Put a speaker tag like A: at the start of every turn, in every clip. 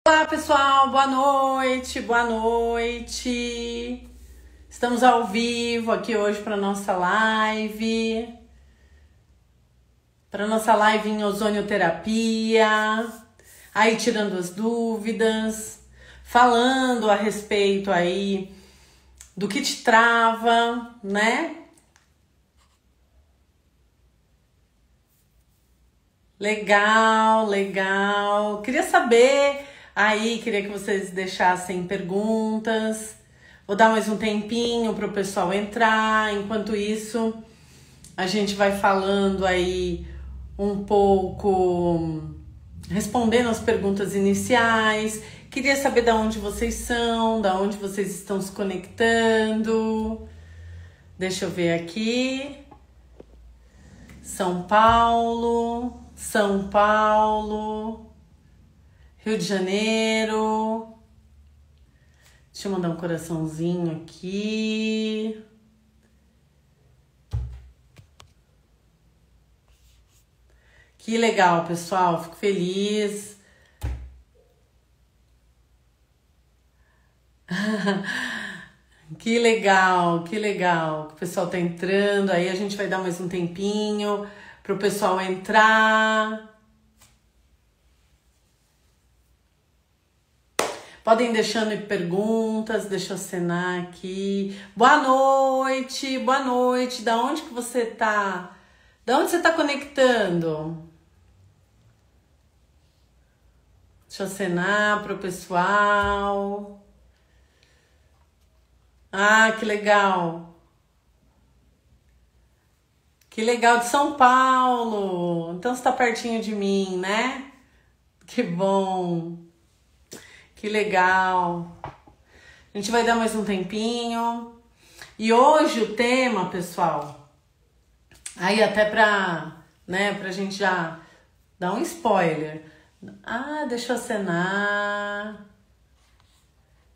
A: Olá pessoal, boa noite, boa noite. Estamos ao vivo aqui hoje para nossa live. Para nossa live em ozonioterapia. Aí tirando as dúvidas, falando a respeito aí do que te trava, né? Legal, legal. Queria saber aí, queria que vocês deixassem perguntas. Vou dar mais um tempinho para o pessoal entrar. Enquanto isso, a gente vai falando aí um pouco, respondendo as perguntas iniciais. Queria saber de onde vocês são, de onde vocês estão se conectando. Deixa eu ver aqui. São Paulo, Rio de Janeiro. Deixa eu mandar um coraçãozinho aqui. Que legal, pessoal. Fico feliz. Que legal, que legal. O pessoal tá entrando. Aí a gente vai dar mais um tempinho pro pessoal entrar. Podem deixando perguntas, deixa eu acenar aqui. Boa noite, boa noite. Da onde que você tá? Da onde você tá conectando? Deixa eu acenar pro pessoal. Ah, que legal. Que legal, de São Paulo. Então você tá pertinho de mim, né? Que bom. Que legal. A gente vai dar mais um tempinho. E hoje o tema, pessoal, aí até pra gente já dar um spoiler. Ah, deixa eu acenar.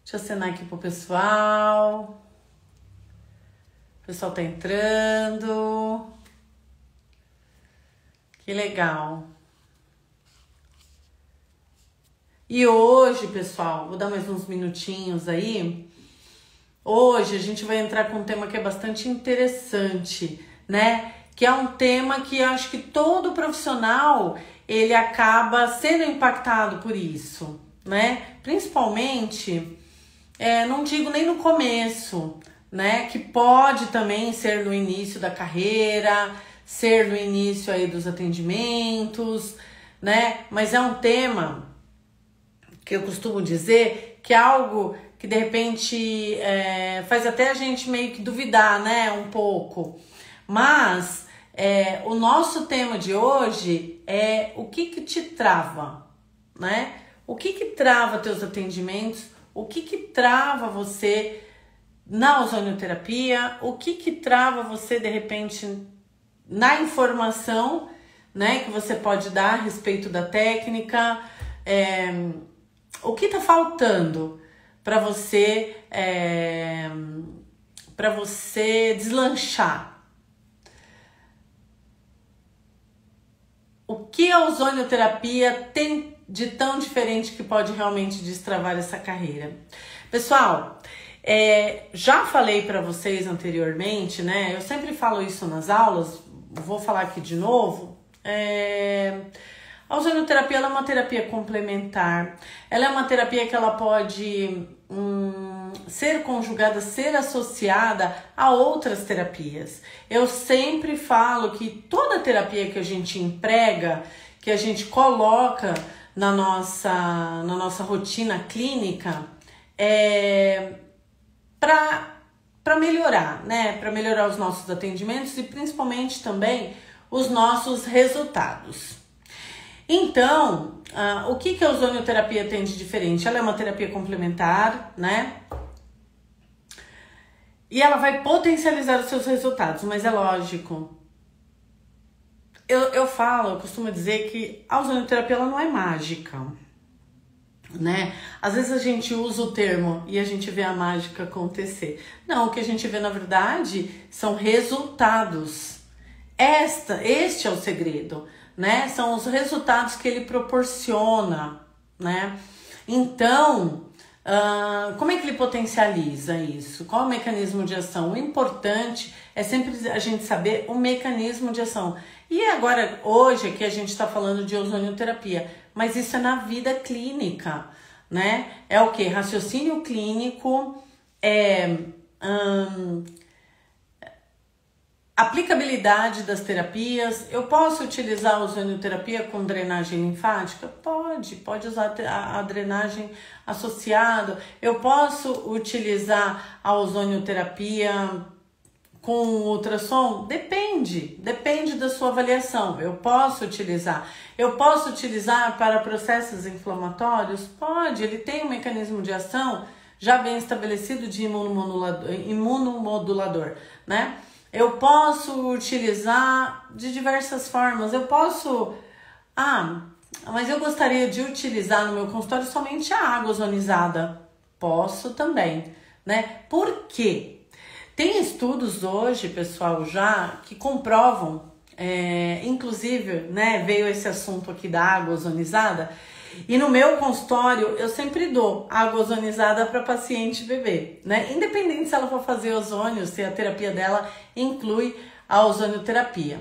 A: Deixa eu acenar aqui pro pessoal. O pessoal tá entrando. Que legal. E hoje, pessoal, vou dar mais uns minutinhos aí. Hoje a gente vai entrar com um tema que é bastante interessante, né? Que é um tema que eu acho que todo profissional, ele acaba sendo impactado por isso, né? Principalmente, não digo nem no começo, né? Que pode também ser no início da carreira, ser no início aí dos atendimentos, né? Mas é um tema que eu costumo dizer que é algo que de repente faz até a gente meio que duvidar, né, um pouco. Mas o nosso tema de hoje é o que te trava, né? O que trava teus atendimentos? O que trava você na ozonioterapia? O que trava você de repente na informação, né, que você pode dar a respeito da técnica? O que tá faltando para você deslanchar? O que a ozonioterapia tem de tão diferente que pode realmente destravar essa carreira? Pessoal, já falei para vocês anteriormente, né? Eu sempre falo isso nas aulas, vou falar aqui de novo. A ozonioterapia ela é uma terapia complementar, ela é uma terapia que ela pode ser conjugada, ser associada a outras terapias. Eu sempre falo que toda terapia que a gente emprega, que a gente coloca na nossa rotina clínica, para melhorar, né? Para melhorar os nossos atendimentos e principalmente também os nossos resultados. Então, o que a ozonioterapia tem de diferente? Ela é uma terapia complementar, né? E ela vai potencializar os seus resultados, mas é lógico. Eu costumo dizer que a ozonioterapia ela não é mágica, né? Às vezes a gente usa o termo e a gente vê a mágica acontecer. Não, o que a gente vê na verdade são resultados. Este é o segredo, né? São os resultados que ele proporciona, né? Então, como é que ele potencializa isso? Qual é o mecanismo de ação? O importante é sempre a gente saber o mecanismo de ação. E agora, hoje aqui a gente está falando de ozonioterapia, mas isso é na vida clínica, né? É o quê? Raciocínio clínico, aplicabilidade das terapias. Eu posso utilizar a ozonioterapia com drenagem linfática? Pode usar a drenagem associada. Eu posso utilizar a ozonioterapia com ultrassom? Depende da sua avaliação. Eu posso utilizar para processos inflamatórios? Pode, ele tem um mecanismo de ação já bem estabelecido de imunomodulador, né? Eu posso utilizar de diversas formas. Eu posso... mas eu gostaria de utilizar no meu consultório somente a água ozonizada. Posso também, né? Por quê? Tem estudos hoje, pessoal, já que comprovam, inclusive, né, veio esse assunto aqui da água ozonizada, e no meu consultório eu sempre dou água ozonizada para paciente bebê, né? Independente se ela for fazer ozônio, se a terapia dela inclui a ozonioterapia.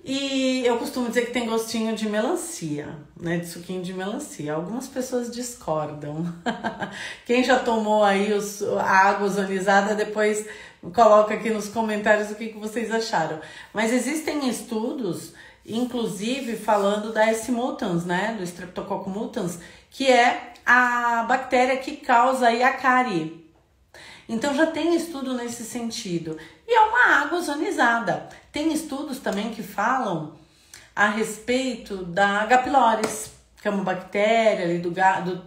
A: E eu costumo dizer que tem gostinho de melancia, né? De suquinho de melancia. Algumas pessoas discordam. Quem já tomou aí a água ozonizada, depois coloca aqui nos comentários o que vocês acharam. Mas existem estudos, inclusive falando da S. mutans, né? Do Streptococcus mutans, que é a bactéria que causa aí a cárie. Então já tem estudo nesse sentido. E é uma água ozonizada. Tem estudos também que falam a respeito da H. pylori, que é uma bactéria ali do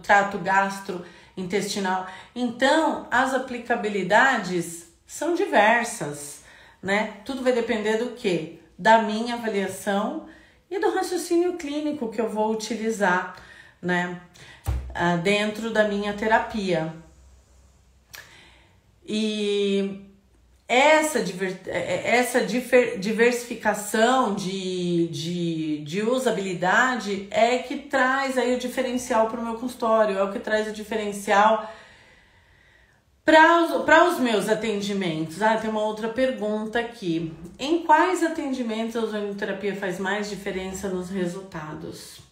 A: trato gastrointestinal. Então, as aplicabilidades são diversas, né? Tudo vai depender do quê? Da minha avaliação e do raciocínio clínico que eu vou utilizar, né? Dentro da minha terapia. E essa diversificação de usabilidade é que traz aí o diferencial para o meu consultório, é o que traz o diferencial para os meus atendimentos. Tem uma outra pergunta aqui. Em quais atendimentos a ozonioterapia faz mais diferença nos resultados?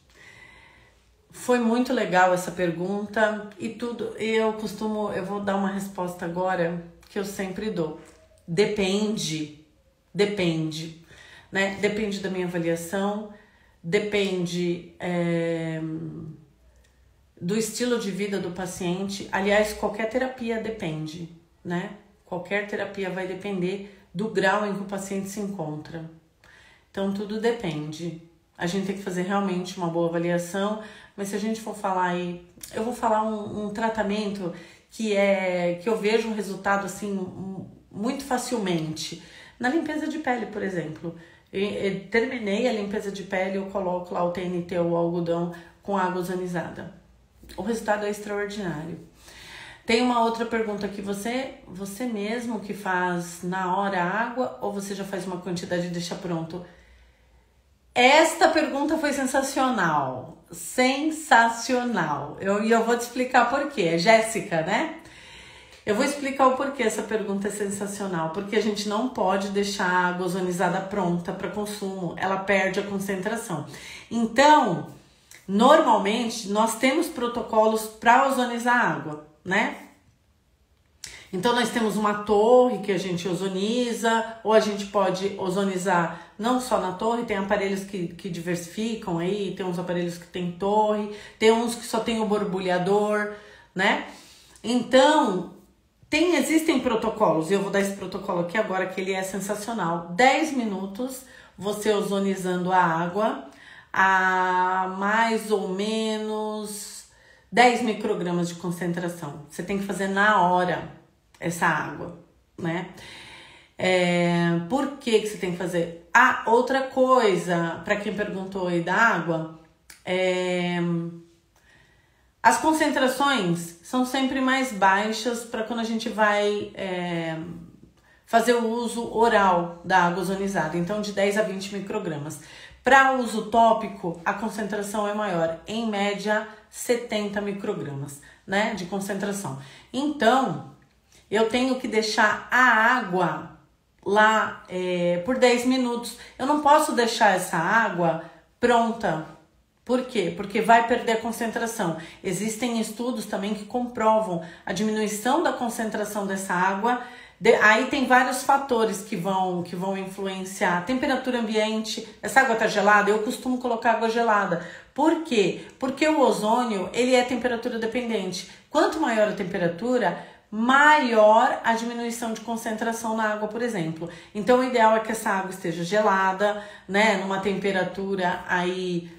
A: Foi muito legal essa pergunta e tudo. Eu vou dar uma resposta agora que eu sempre dou. Depende, né? Depende da minha avaliação, depende do estilo de vida do paciente. Aliás, qualquer terapia depende, né? Qualquer terapia vai depender do grau em que o paciente se encontra. Então, tudo depende. A gente tem que fazer realmente uma boa avaliação, mas se a gente for falar aí, eu vou falar um tratamento que eu vejo um resultado assim muito facilmente. Na limpeza de pele, por exemplo. Eu terminei a limpeza de pele, eu coloco lá o TNT ou o algodão com água ozonizada. O resultado é extraordinário. Tem uma outra pergunta aqui. Você mesmo que faz na hora a água ou você já faz uma quantidade e deixa pronto? Esta pergunta foi sensacional. Sensacional. E eu vou te explicar por quê. É Jéssica, né? Eu vou explicar o porquê essa pergunta é sensacional. Porque a gente não pode deixar a água ozonizada pronta para consumo. Ela perde a concentração. Então, normalmente, nós temos protocolos para ozonizar a água, né? Então, nós temos uma torre que a gente ozoniza, ou a gente pode ozonizar não só na torre, tem aparelhos que diversificam aí, tem uns aparelhos que tem torre, tem uns que só tem o borbulhador, né? Então, existem protocolos, e eu vou dar esse protocolo aqui agora, que ele é sensacional. 10 minutos, você ozonizando a água a mais ou menos 10 microgramas de concentração. Você tem que fazer na hora essa água, né? Por que você tem que fazer? Outra coisa, para quem perguntou aí da água, as concentrações são sempre mais baixas para quando a gente vai fazer o uso oral da água ozonizada, então de 10 a 20 microgramas. Para uso tópico, a concentração é maior, em média 70 microgramas, né, de concentração. Então, eu tenho que deixar a água lá por 10 minutos. Eu não posso deixar essa água pronta. Por quê? Porque vai perder a concentração. Existem estudos também que comprovam a diminuição da concentração dessa água. Aí tem vários fatores que vão influenciar. Temperatura ambiente. Essa água tá gelada? Eu costumo colocar água gelada. Por quê? Porque o ozônio, ele é temperatura dependente. Quanto maior a temperatura, maior a diminuição de concentração na água, por exemplo. Então, o ideal é que essa água esteja gelada, né? Numa temperatura aí...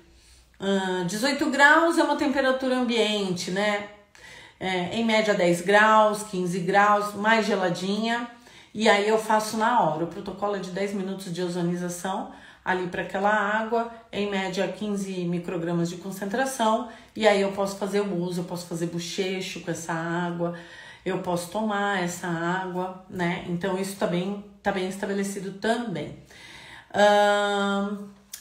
A: 18 graus é uma temperatura ambiente, né? Em média 10 graus, 15 graus, mais geladinha. E aí eu faço na hora. O protocolo é de 10 minutos de ozonização ali para aquela água, em média 15 microgramas de concentração. E aí eu posso fazer o uso, eu posso fazer bochecho com essa água, eu posso tomar essa água, né? Então isso tá bem estabelecido também.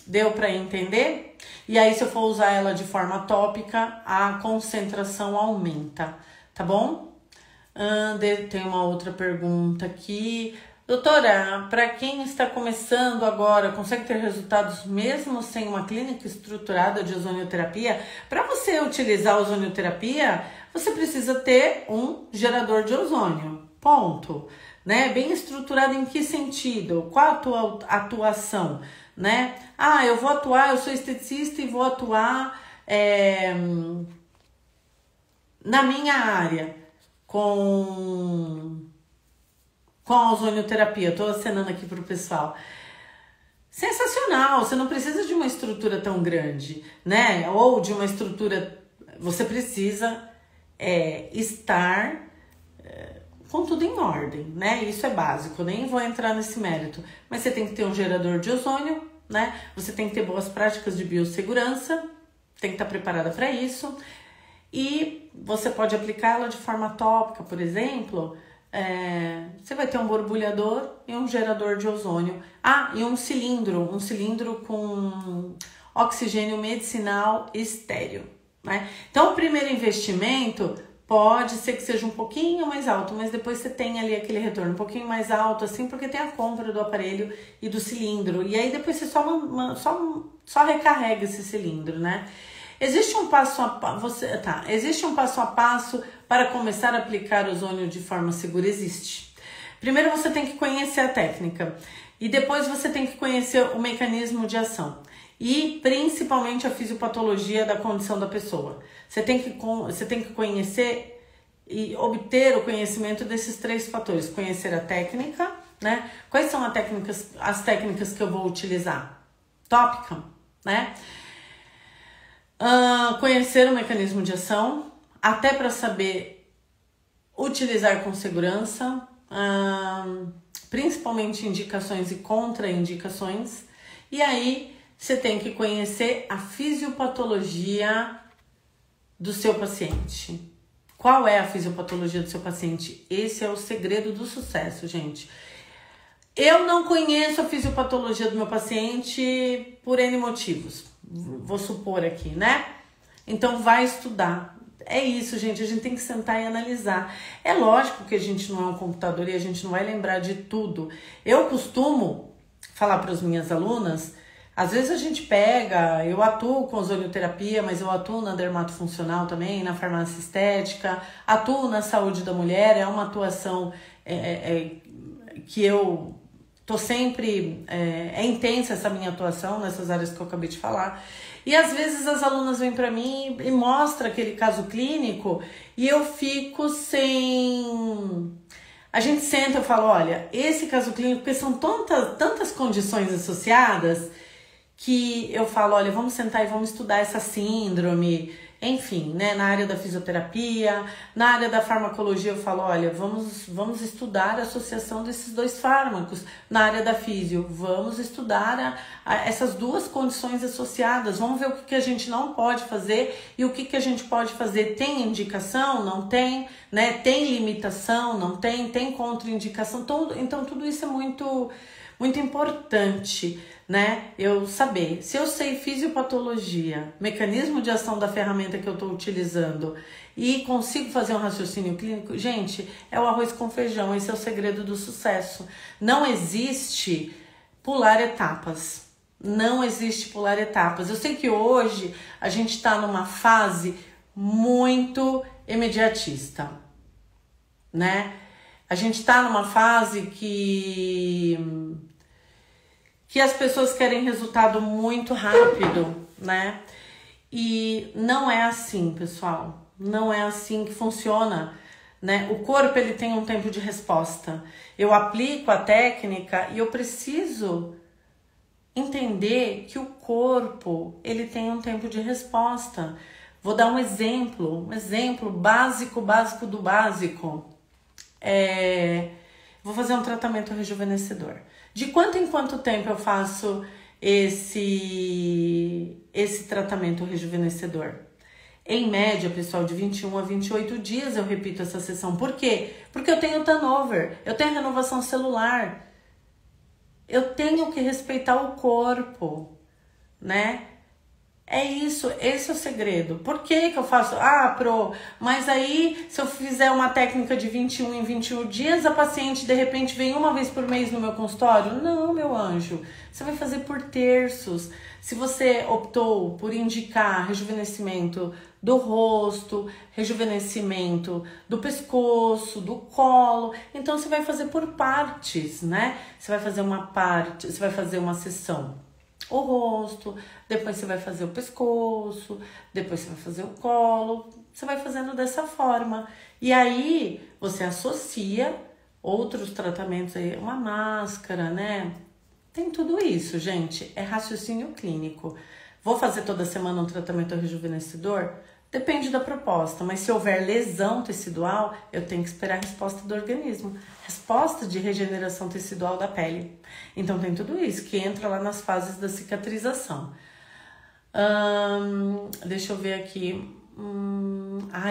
A: Deu para entender? E aí, se eu for usar ela de forma tópica, a concentração aumenta, tá bom? Tem uma outra pergunta aqui. Doutora, para quem está começando agora, consegue ter resultados mesmo sem uma clínica estruturada de ozonioterapia? Para você utilizar a ozonioterapia, você precisa ter um gerador de ozônio, ponto. Né? Bem estruturado em que sentido? Qual a tua atuação? Né? Eu vou atuar, eu sou esteticista e vou atuar na minha área com a ozonioterapia. Estou acenando aqui para o pessoal. Sensacional, você não precisa de uma estrutura tão grande, né? Ou de uma estrutura, você precisa estar com tudo em ordem, né? Isso é básico, nem vou entrar nesse mérito. Mas você tem que ter um gerador de ozônio, né? Você tem que ter boas práticas de biossegurança, tem que estar preparada para isso. E você pode aplicá-la de forma tópica, por exemplo. Você vai ter um borbulhador e um gerador de ozônio. E um cilindro com oxigênio medicinal estéreo, né? Então, o primeiro investimento pode ser que seja um pouquinho mais alto, mas depois você tem ali aquele retorno um pouquinho mais alto, assim, porque tem a compra do aparelho e do cilindro. E aí depois você só recarrega esse cilindro, né? Existe um passo a passo para começar a aplicar ozônio de forma segura? Existe. Primeiro você tem que conhecer a técnica e depois você tem que conhecer o mecanismo de ação. E principalmente a fisiopatologia da condição da pessoa. Você tem que conhecer e obter o conhecimento desses 3 fatores. Conhecer a técnica, né? Quais são as técnicas que eu vou utilizar? Tópica, né? Conhecer o mecanismo de ação, até para saber utilizar com segurança, principalmente indicações e contraindicações. E aí você tem que conhecer a fisiopatologia do seu paciente. Qual é a fisiopatologia do seu paciente? Esse é o segredo do sucesso, gente. Eu não conheço a fisiopatologia do meu paciente por N motivos. Vou supor aqui, né? Então vai estudar. É isso, gente. A gente tem que sentar e analisar. É lógico que a gente não é um computador e a gente não vai lembrar de tudo. Eu costumo falar para as minhas alunas. Às vezes a gente eu atuo com ozonioterapia, mas eu atuo na dermatofuncional também, na farmácia estética, atuo na saúde da mulher, é uma atuação que eu tô sempre, intensa essa minha atuação nessas áreas que eu acabei de falar. E às vezes as alunas vêm para mim e mostram aquele caso clínico e eu fico sem... A gente senta e fala, olha, esse caso clínico, porque são tantas condições associadas, que eu falo, olha, vamos sentar e vamos estudar essa síndrome, enfim, né, na área da fisioterapia, na área da farmacologia eu falo, olha, vamos estudar a associação desses 2 fármacos, na área da fisio, vamos estudar essas 2 condições associadas, vamos ver o que a gente não pode fazer e o que a gente pode fazer, tem indicação, não tem, né, tem limitação, não tem contraindicação, então tudo isso é muito muito importante, né? Eu saber. Se eu sei fisiopatologia, mecanismo de ação da ferramenta que eu estou utilizando e consigo fazer um raciocínio clínico, gente, é o arroz com feijão. Esse é o segredo do sucesso. Não existe pular etapas. Não existe pular etapas. Eu sei que hoje a gente está numa fase muito imediatista, né? A gente está numa fase que as pessoas querem resultado muito rápido, né? E não é assim, pessoal. Não é assim que funciona, né? O corpo, ele tem um tempo de resposta. Eu aplico a técnica e eu preciso entender que o corpo, ele tem um tempo de resposta. Vou dar um exemplo básico do básico. Vou fazer um tratamento rejuvenescedor. De quanto em quanto tempo eu faço esse tratamento rejuvenescedor? Em média, pessoal, de 21 a 28 dias eu repito essa sessão. Por quê? Porque eu tenho turnover, eu tenho renovação celular. Eu tenho que respeitar o corpo, né? É isso, esse é o segredo. Por que eu faço? Mas aí se eu fizer uma técnica de 21 em 21 dias, a paciente de repente vem uma vez por mês no meu consultório? Não, meu anjo, você vai fazer por terços. Se você optou por indicar rejuvenescimento do rosto, rejuvenescimento do pescoço, do colo, então você vai fazer por partes, né? Você vai fazer uma sessão o rosto, depois você vai fazer o pescoço, depois você vai fazer o colo, você vai fazendo dessa forma. E aí você associa outros tratamentos aí, uma máscara, né? Tem tudo isso, gente, é raciocínio clínico. Vou fazer toda semana um tratamento rejuvenescedor? Depende da proposta, mas se houver lesão tecidual, eu tenho que esperar a resposta do organismo. Resposta de regeneração tecidual da pele. Então tem tudo isso que entra lá nas fases da cicatrização. Deixa eu ver aqui.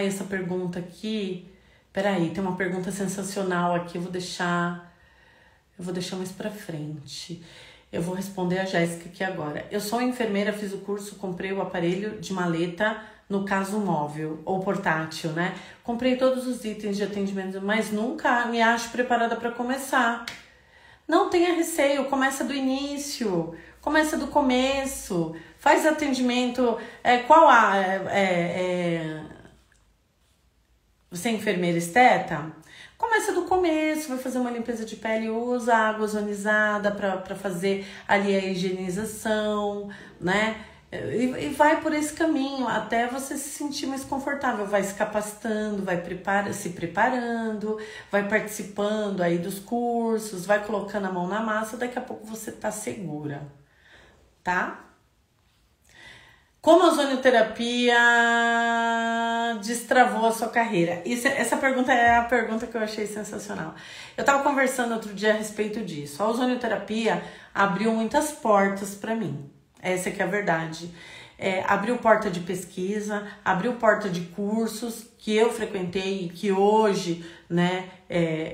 A: Essa pergunta aqui. Peraí, tem uma pergunta sensacional aqui. Eu vou deixar mais pra frente. Eu vou responder a Jéssica aqui agora. Eu sou enfermeira, fiz o curso, comprei o aparelho de maleta, no caso móvel ou portátil, né? Comprei todos os itens de atendimento, mas nunca me acho preparada para começar. Não tenha receio, começa do início, começa do começo, faz atendimento. Você é enfermeira esteta? Começa do começo, vai fazer uma limpeza de pele, usa água ozonizada para fazer ali a higienização, né? E vai por esse caminho até você se sentir mais confortável, vai se capacitando, vai se preparando, vai participando aí dos cursos, vai colocando a mão na massa, daqui a pouco você tá segura, tá? Como a ozonioterapia destravou a sua carreira? Essa pergunta é a pergunta que eu achei sensacional. Eu tava conversando outro dia a respeito disso. A ozonioterapia abriu muitas portas para mim. Essa que é a verdade. Abriu porta de pesquisa, abriu porta de cursos que eu frequentei e que hoje, né,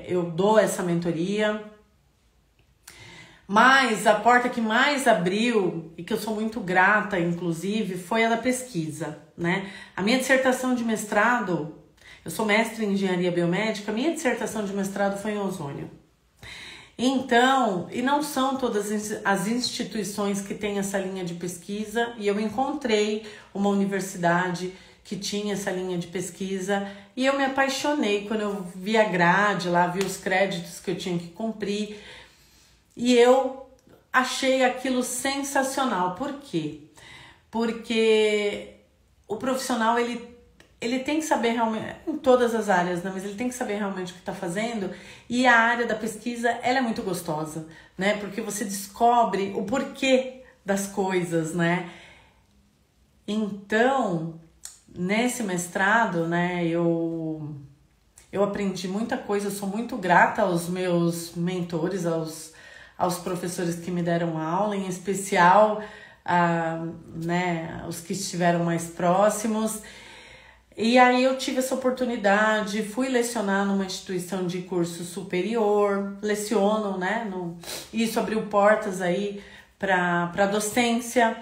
A: eu dou essa mentoria. Mas a porta que mais abriu, e que eu sou muito grata, inclusive, foi a da pesquisa, né? A minha dissertação de mestrado, eu sou mestre em engenharia biomédica, a minha dissertação de mestrado foi em ozônio. Então, e não são todas as instituições que têm essa linha de pesquisa, e eu encontrei uma universidade que tinha essa linha de pesquisa, e eu me apaixonei quando eu vi a grade lá, vi os créditos que eu tinha que cumprir, e eu achei aquilo sensacional. Por quê? Porque o profissional, ele tem que saber realmente, em todas as áreas, né? Mas ele tem que saber realmente o que está fazendo. E a área da pesquisa, ela é muito gostosa, né? Porque você descobre o porquê das coisas, né? Então, nesse mestrado, né, eu aprendi muita coisa. Eu sou muito grata aos meus mentores, aos professores que me deram aula, em especial, né, os que estiveram mais próximos. E aí eu tive essa oportunidade, fui lecionar numa instituição de curso superior, leciono, né? Isso abriu portas aí para docência.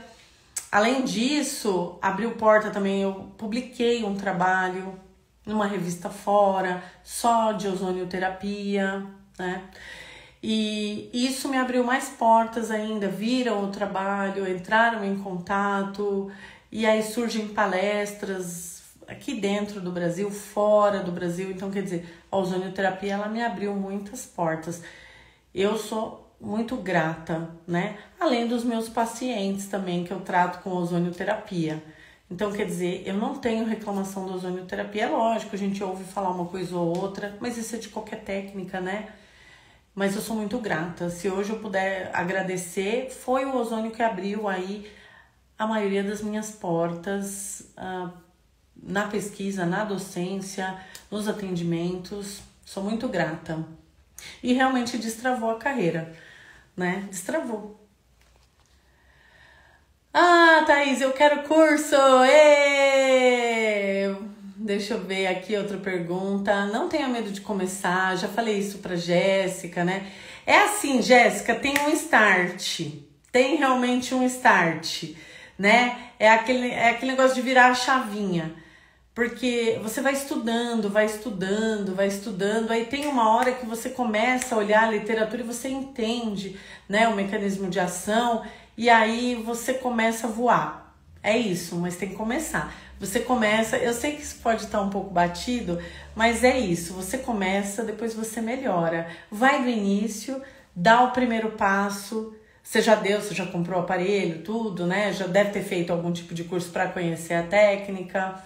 A: Além disso, abriu porta também, eu publiquei um trabalho numa revista fora, só de ozonioterapia, né? E isso me abriu mais portas ainda, viram o trabalho, entraram em contato, e aí surgem palestras aqui dentro do Brasil, fora do Brasil. Então, quer dizer, a ozonioterapia, ela me abriu muitas portas. Eu sou muito grata, né? Além dos meus pacientes também, que eu trato com ozonioterapia. Então, quer dizer, eu não tenho reclamação da ozonioterapia. É lógico, a gente ouve falar uma coisa ou outra, mas isso é de qualquer técnica, né? Mas eu sou muito grata. Se hoje eu puder agradecer, foi o ozônio que abriu aí a maioria das minhas portas na pesquisa, na docência, nos atendimentos. Sou muito grata. E realmente destravou a carreira, né? Destravou. Ah, Thaís, eu quero curso! Êêê! Deixa eu ver aqui outra pergunta. Não tenha medo de começar, já falei isso pra Jéssica, né? É assim, Jéssica, tem um start. Tem realmente um start, né? É aquele negócio de virar a chavinha. Porque você vai estudando, aí tem uma hora que você começa a olhar a literatura e você entende, né, o mecanismo de ação, e aí você começa a voar. É isso, mas tem que começar. Você começa, eu sei que isso pode estar um pouco batido, mas é isso, você começa, depois você melhora. Vai do início, dá o primeiro passo. Você já comprou o aparelho, tudo, né? Já deve ter feito algum tipo de curso para conhecer a técnica,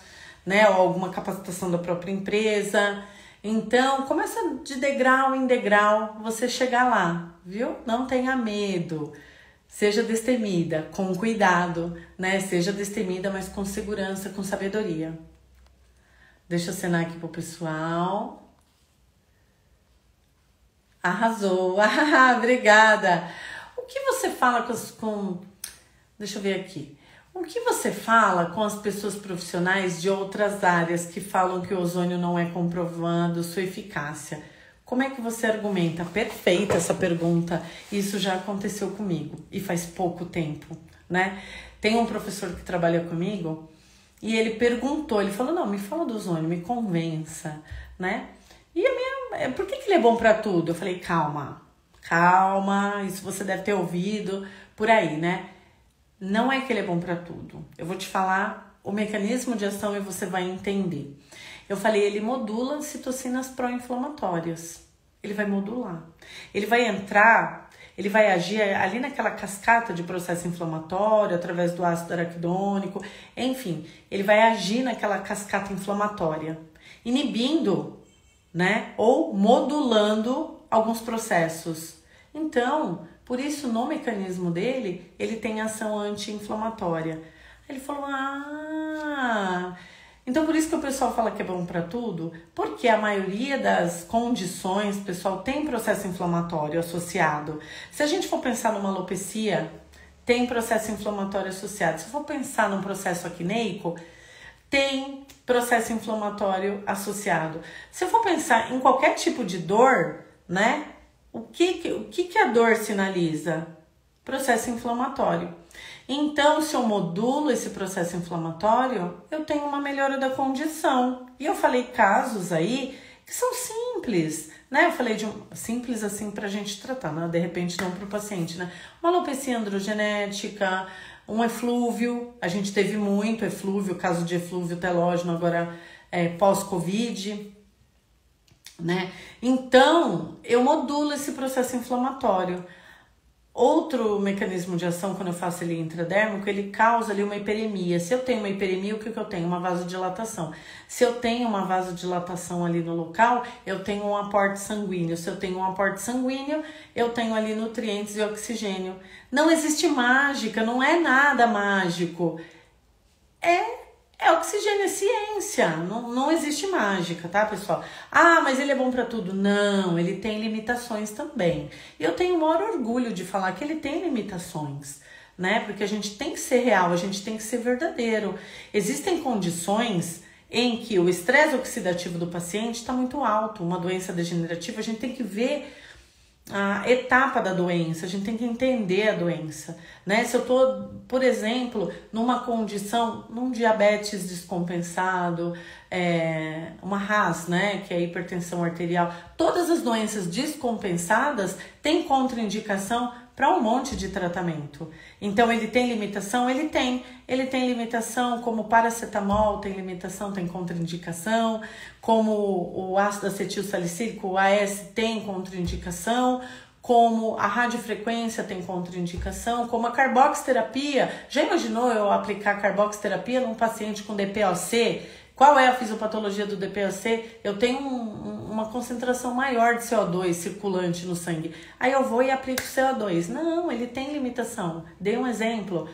A: né? Ou alguma capacitação da própria empresa. Então, começa de degrau em degrau, você chegar lá, viu? Não tenha medo. Seja destemida, com cuidado, né? Seja destemida, mas com segurança, com sabedoria. Deixa eu acenar aqui pro pessoal. Arrasou. Obrigada. O que você fala com... Deixa eu ver aqui. O que você fala com as pessoas profissionais de outras áreas que falam que o ozônio não é comprovando sua eficácia? Como é que você argumenta? Perfeita essa pergunta. Isso já aconteceu comigo e faz pouco tempo, né? Tem um professor que trabalha comigo e ele perguntou, ele falou, não, me fala do ozônio, me convença, né? E por que ele é bom para tudo? Eu falei, calma, isso você deve ter ouvido por aí, né? Não é que ele é bom para tudo. Eu vou te falar o mecanismo de ação e você vai entender. Eu falei, ele modula citocinas pró-inflamatórias. Ele vai modular. Ele vai entrar, ele vai agir ali naquela cascata de processo inflamatório, através do ácido araquidônico. Enfim, ele vai agir naquela cascata inflamatória, inibindo, né? Ou modulando alguns processos. Então, por isso, no mecanismo dele, ele tem ação anti-inflamatória. Ele falou, então por isso que o pessoal fala que é bom para tudo, porque a maioria das condições, pessoal, tem processo inflamatório associado. Se a gente for pensar numa alopecia, tem processo inflamatório associado. Se for pensar num processo acneico, tem processo inflamatório associado. Se eu for pensar em qualquer tipo de dor, né? O que a dor sinaliza? Processo inflamatório. Então, se eu modulo esse processo inflamatório, eu tenho uma melhora da condição. E eu falei casos aí que são simples, né? Eu falei de simples assim pra gente tratar, né? De repente não pro paciente, né? Uma alopecia androgenética, um eflúvio, a gente teve muito eflúvio, caso de eflúvio telógeno agora pós-Covid, né? Então, eu modulo esse processo inflamatório. Outro mecanismo de ação, quando eu faço ele intradérmico, ele causa ali uma hiperemia. Se eu tenho uma hiperemia, o que eu tenho? Uma vasodilatação. Se eu tenho uma vasodilatação ali no local, eu tenho um aporte sanguíneo. Se eu tenho um aporte sanguíneo, eu tenho ali nutrientes e oxigênio. Não existe mágica, não é nada mágico. É oxigênio, é ciência, não existe mágica, tá, pessoal? Mas ele é bom pra tudo. Não, ele tem limitações também. E eu tenho o maior orgulho de falar que ele tem limitações, né? Porque a gente tem que ser real, a gente tem que ser verdadeiro. Existem condições em que o estresse oxidativo do paciente está muito alto. Uma doença degenerativa, a gente tem que ver a etapa da doença, a gente tem que entender a doença, né? Se eu tô, por exemplo, numa condição, num diabetes descompensado, uma RAS, né, que é a hipertensão arterial, todas as doenças descompensadas têm contraindicação para um monte de tratamento. Então, ele tem limitação? Ele tem limitação, como paracetamol tem limitação, tem contraindicação, como o ácido acetil salicílico, o AS, tem contraindicação, como a radiofrequência tem contraindicação, como a carboxiterapia. Já imaginou eu aplicar carboxiterapia num paciente com DPOC? Qual é a fisiopatologia do DPOC? Eu tenho uma concentração maior de CO2 circulante no sangue. Aí eu vou e aplico CO2. Não, ele tem limitação. Dei um exemplo.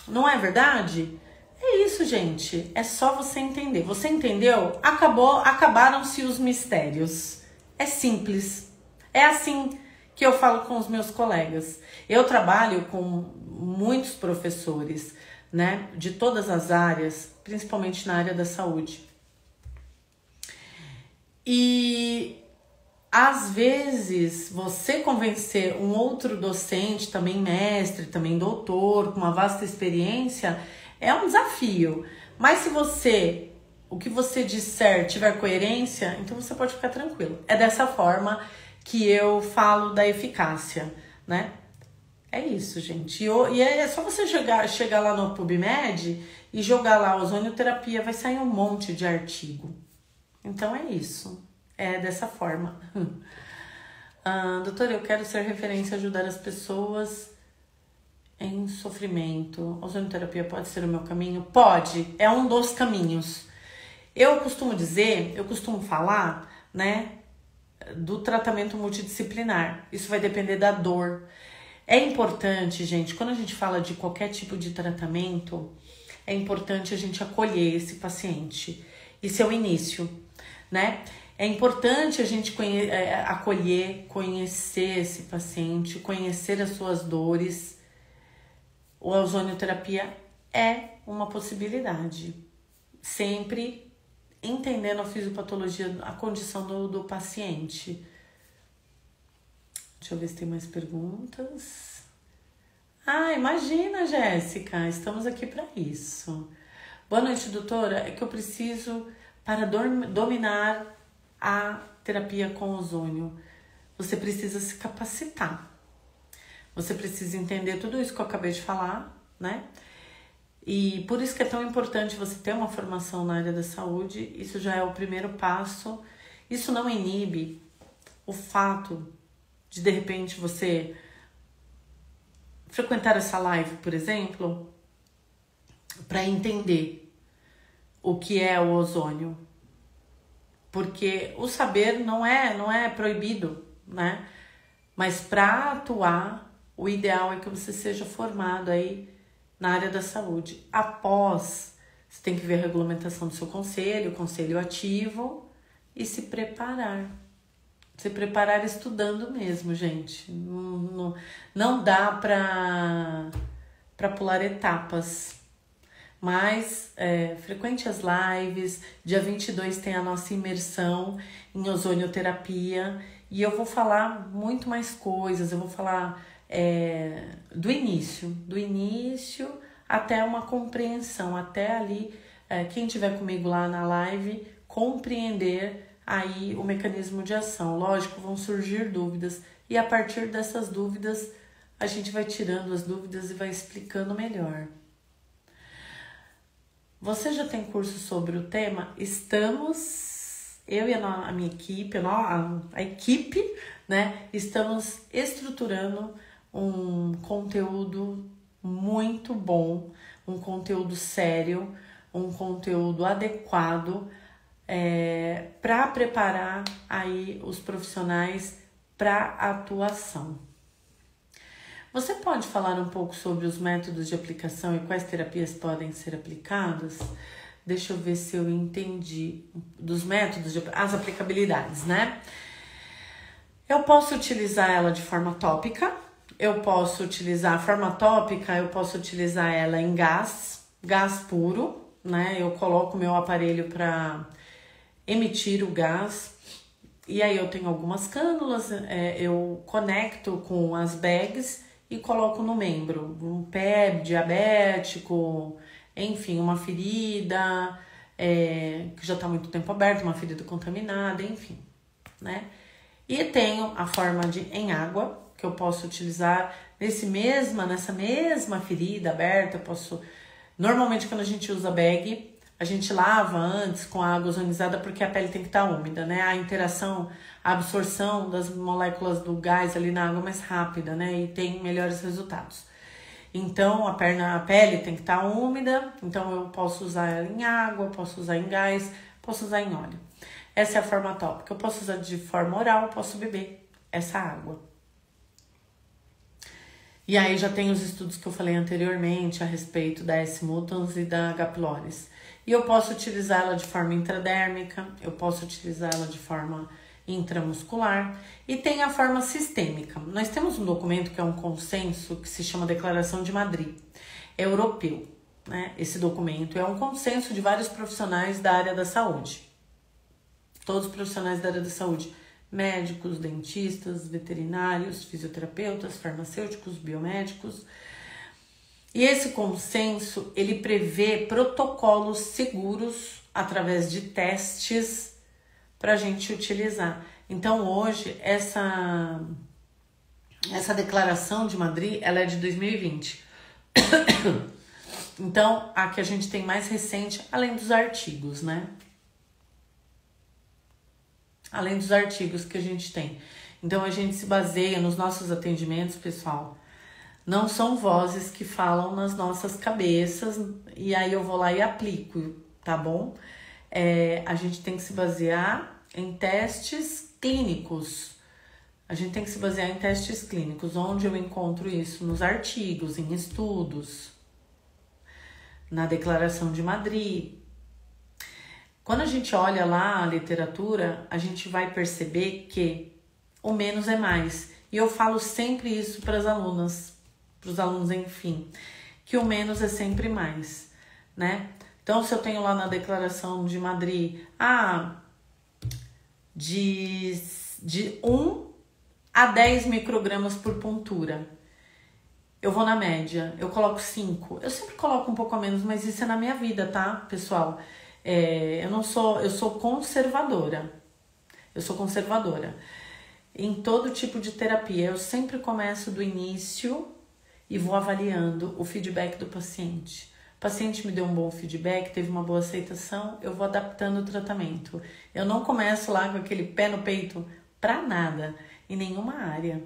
A: Não é verdade? É isso, gente. É só você entender. Você entendeu? Acabaram-se os mistérios. É simples. É assim que eu falo com os meus colegas. Eu trabalho com muitos professores, né, de todas as áreas, principalmente na área da saúde. E às vezes você convencer um outro docente, também mestre, também doutor, com uma vasta experiência, é um desafio. Mas se o que você disser tiver coerência, então você pode ficar tranquilo. É dessa forma que eu falo da eficácia, né? É isso, gente. E é só você chegar lá no PubMed e jogar lá ozonioterapia, vai sair um monte de artigo. Então é isso. É dessa forma. Doutora, eu quero ser referência, ajudar as pessoas em sofrimento. Ozonioterapia pode ser o meu caminho? Pode. É um dos caminhos. Eu costumo falar, né, do tratamento multidisciplinar. Isso vai depender da dor. É importante, gente, quando a gente fala de qualquer tipo de tratamento, é importante a gente acolher esse paciente. Isso é o início, né? É importante a gente acolher, conhecer esse paciente, conhecer as suas dores. A ozonioterapia é uma possibilidade. Sempre entendendo a fisiopatologia, a condição do paciente. Deixa eu ver se tem mais perguntas. Imagina, Jéssica, estamos aqui para isso. Boa noite, doutora. É que eu preciso para dominar a terapia com ozônio. Você precisa se capacitar. Você precisa entender tudo isso que eu acabei de falar, né? E por isso que é tão importante você ter uma formação na área da saúde. Isso já é o primeiro passo. Isso não inibe o fato de repente você frequentar essa live, por exemplo, para entender o que é o ozônio. Porque o saber não é proibido, né? Mas para atuar, o ideal é que você seja formado aí na área da saúde. Após, você tem que ver a regulamentação do seu conselho, o conselho ativo, e se preparar. Se preparar estudando mesmo, gente. Não dá para pular etapas. Mas frequente as lives. Dia 22 tem a nossa imersão em ozonioterapia. E eu vou falar muito mais coisas. Eu vou falar do início até uma compreensão. Até ali, quem estiver comigo lá na live, compreender aí o mecanismo de ação. Lógico, vão surgir dúvidas e a partir dessas dúvidas a gente vai tirando as dúvidas e vai explicando melhor. Você já tem curso sobre o tema? Estamos, eu e a minha equipe, a equipe, né? Estamos estruturando um conteúdo muito bom, um conteúdo sério, um conteúdo adequado, para preparar aí os profissionais para atuação. Você pode falar um pouco sobre os métodos de aplicação e quais terapias podem ser aplicadas? Deixa eu ver se eu entendi dos métodos, as aplicabilidades, né? Eu posso utilizar ela de forma tópica, eu posso utilizar ela em gás puro, né? Eu coloco meu aparelho para emitir o gás. E aí eu tenho algumas cânulas, eu conecto com as bags e coloco no membro. Um pé diabético, enfim, uma ferida que já está muito tempo aberta, uma ferida contaminada, enfim, né? E tenho a forma em água, que eu posso utilizar nessa mesma ferida aberta. Eu posso. Normalmente, quando a gente usa bag, a gente lava antes com água ozonizada, porque a pele tem que estar úmida, né? A interação, a absorção das moléculas do gás ali na água é mais rápida, né? E tem melhores resultados. Então, a pele tem que estar úmida, então eu posso usar ela em água, posso usar em gás, posso usar em óleo. Essa é a forma tópica. Eu posso usar de forma oral, posso beber essa água. E aí já tem os estudos que eu falei anteriormente a respeito da S. mutans e da H. pylori. E eu posso utilizá-la de forma intradérmica, eu posso utilizá-la de forma intramuscular e tem a forma sistêmica. Nós temos um documento que é um consenso que se chama Declaração de Madrid, é europeu, né? Esse documento é um consenso de vários profissionais da área da saúde. Todos os profissionais da área da saúde, médicos, dentistas, veterinários, fisioterapeutas, farmacêuticos, biomédicos. E esse consenso, ele prevê protocolos seguros através de testes para a gente utilizar. Então, hoje, essa declaração de Madrid, ela é de 2020. Então, a que a gente tem mais recente, além dos artigos, né? Além dos artigos que a gente tem. Então, a gente se baseia nos nossos atendimentos, pessoal. Não são vozes que falam nas nossas cabeças e aí eu vou lá e aplico, tá bom? A gente tem que se basear em testes clínicos. A gente tem que se basear em testes clínicos. Onde eu encontro isso? Nos artigos, em estudos, na Declaração de Madrid. Quando a gente olha lá a literatura, a gente vai perceber que o menos é mais. E eu falo sempre isso para as alunas, para os alunos, enfim, que o menos é sempre mais, né? Então, se eu tenho lá na Declaração de Madrid, de 1 a 10 microgramas por pontura, eu vou na média, eu coloco 5. Eu sempre coloco um pouco a menos, mas isso é na minha vida, tá, pessoal? Eu sou conservadora. Eu sou conservadora. Em todo tipo de terapia, eu sempre começo do início e vou avaliando o feedback do paciente. O paciente me deu um bom feedback, teve uma boa aceitação, eu vou adaptando o tratamento. Eu não começo lá com aquele pé no peito pra nada, em nenhuma área.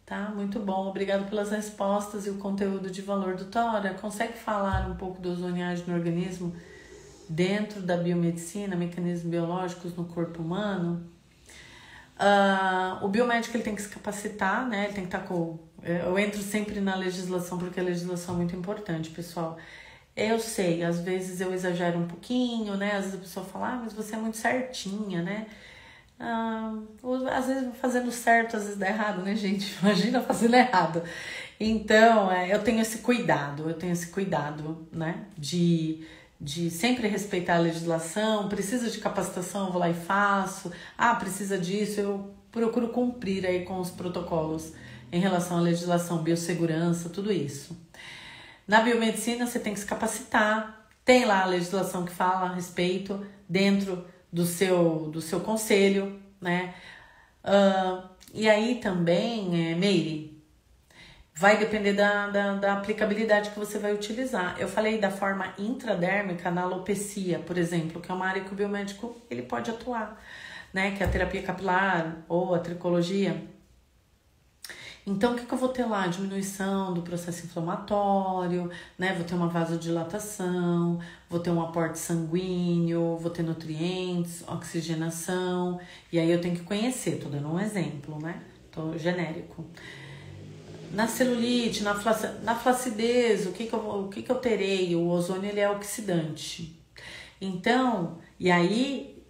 A: Tá? Muito bom, obrigado pelas respostas e o conteúdo de valor. Doutora, consegue falar um pouco da ozoniagem no organismo dentro da biomedicina, mecanismos biológicos no corpo humano? O biomédico ele tem que se capacitar, né? Ele tem que estar com... Eu entro sempre na legislação, porque a legislação é muito importante, pessoal. Eu sei, às vezes eu exagero um pouquinho, né? Às vezes a pessoa fala, mas você é muito certinha, né? Às vezes fazendo certo, às vezes dá errado, né, gente? Imagina fazendo errado. Então, eu tenho esse cuidado, né? De sempre respeitar a legislação. Precisa de capacitação, eu vou lá e faço. Precisa disso, eu procuro cumprir aí com os protocolos em relação à legislação, biossegurança, tudo isso. Na biomedicina, você tem que se capacitar. Tem lá a legislação que fala a respeito dentro do seu conselho, né? E aí também, Meire, vai depender da aplicabilidade que você vai utilizar. Eu falei da forma intradérmica na alopecia, por exemplo, que é uma área que o biomédico ele pode atuar, né? Que é a terapia capilar ou a tricologia. Então, o que eu vou ter lá? Diminuição do processo inflamatório, né? Vou ter uma vasodilatação, vou ter um aporte sanguíneo, vou ter nutrientes, oxigenação. E aí eu tenho que conhecer, tô dando um exemplo, né? Tô genérico. Na celulite, na flacidez, o que eu terei? O ozônio ele é oxidante. Então, e aí,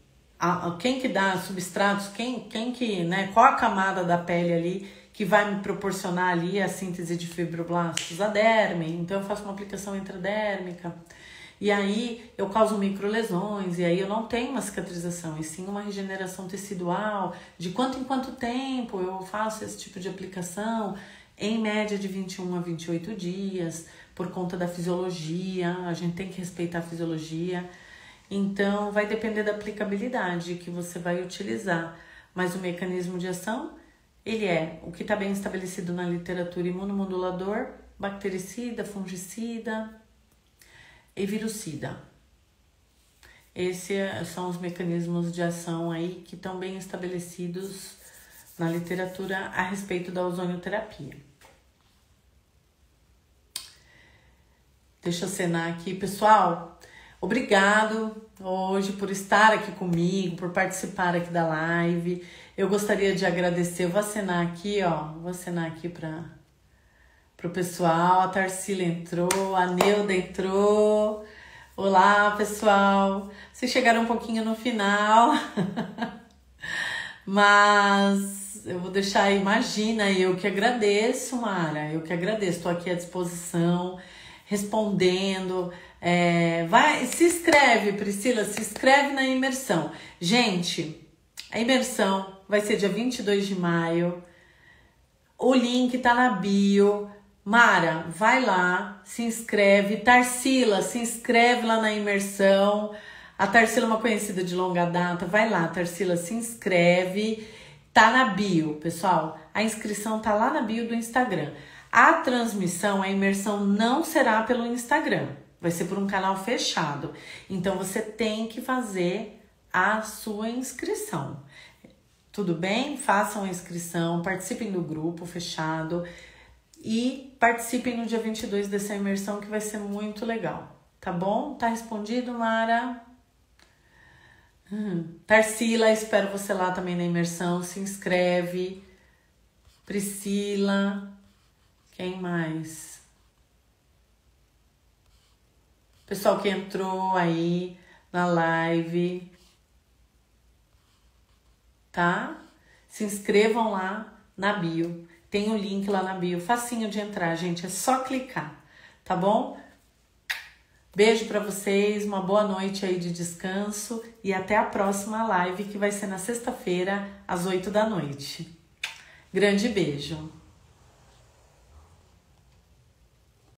A: quem que dá substratos, quem que, né? Qual a camada da pele ali que vai me proporcionar ali a síntese de fibroblastos? A derme. Então eu faço uma aplicação intradérmica. E aí eu causo microlesões, e aí eu não tenho uma cicatrização, e sim uma regeneração tecidual. De quanto em quanto tempo eu faço esse tipo de aplicação? Em média de 21 a 28 dias, por conta da fisiologia, a gente tem que respeitar a fisiologia. Então vai depender da aplicabilidade que você vai utilizar. Mas o mecanismo de ação, ele é o que está bem estabelecido na literatura: imunomodulador, bactericida, fungicida e virucida. Esses são os mecanismos de ação aí que estão bem estabelecidos na literatura a respeito da ozonioterapia. Deixa eu acenar aqui, pessoal. Obrigado hoje por estar aqui comigo, por participar aqui da live. Eu gostaria de agradecer, eu vou acenar aqui, ó, vou acenar aqui para o pessoal. A Tarsila entrou, a Neuda entrou. Olá, pessoal. Vocês chegaram um pouquinho no final, mas eu vou deixar aí, imagina, eu que agradeço, Mara, eu que agradeço, estou aqui à disposição, respondendo. Vai, se inscreve, Priscila, se inscreve na imersão. Gente, a imersão vai ser dia 22 de maio. O link tá na bio. Mara, vai lá, se inscreve. Tarsila, se inscreve lá na imersão. A Tarsila é uma conhecida de longa data. Vai lá, Tarsila, se inscreve. Tá na bio, pessoal. A inscrição tá lá na bio do Instagram. A transmissão, a imersão não será pelo Instagram. Vai ser por um canal fechado. Então, você tem que fazer a sua inscrição. Tudo bem? Façam a inscrição, participem do grupo fechado e participem no dia 22 dessa imersão, que vai ser muito legal. Tá bom? Tá respondido, Mara? Tarsila, espero você lá também na imersão. Se inscreve. Priscila. Quem mais? Pessoal que entrou aí na live, tá? Se inscrevam lá na bio. Tem o link lá na bio, facinho de entrar, gente. É só clicar, tá bom? Beijo pra vocês, uma boa noite aí de descanso e até a próxima live, que vai ser na sexta-feira, às 8 da noite. Grande beijo.